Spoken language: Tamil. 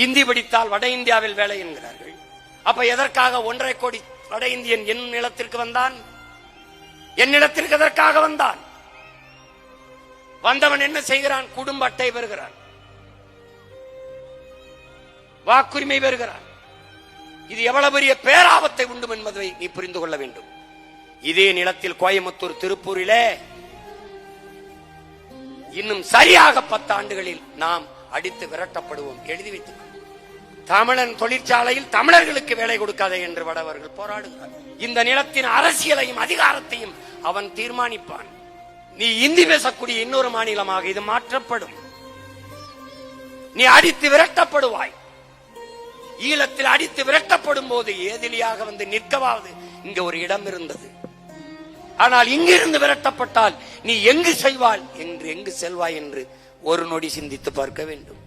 இந்தி படித்தால் வட இந்தியாவில் வேலை என்கிறார்கள். அப்ப எதற்காக 1.5 கோடி வட இந்தியன் என் நிலத்திற்கு வந்தான்? என் நிலத்திற்கு எதற்காக வந்தான்? வந்தவன் என்ன செய்கிறான்? குடும்ப அட்டை பெறுகிறான், வாக்குரிமை பெறுகிறான். இது எவ்வளவு பெரிய பேராபத்தை உண்டும் என்பதை நீ புரிந்து கொள்ள வேண்டும். இதே நிலத்தில் கோயம்புத்தூர், திருப்பூரிலே இன்னும் சரியாக 10 ஆண்டுகளில் நாம் அடித்து விரட்டப்படுவோம். எழுதி வைத்து தமிழன் தொழிற்சாலையில் தமிழர்களுக்கு வேலை கொடுக்காதே என்று வடவர்கள் போராடுகிறார். இந்த நிலத்தின் அரசியலையும் அதிகாரத்தையும் அவன் தீர்மானிப்பான். நீ இந்தி பேசக்கூடிய இன்னொரு மாநிலமாக இது மாற்றப்படும். நீ அடித்து விரட்டப்படுவாய். ஈழத்தில் அடித்து விரட்டப்படும் போது ஏதிலியாக வந்து நிற்கவாவது இங்க ஒரு இடம் இருந்தது. ஆனால் இங்கிருந்து விரட்டப்பட்டால் நீ எங்கு செல்வாய் என்று ஒரு நொடி சிந்தித்து பார்க்க வேண்டும்.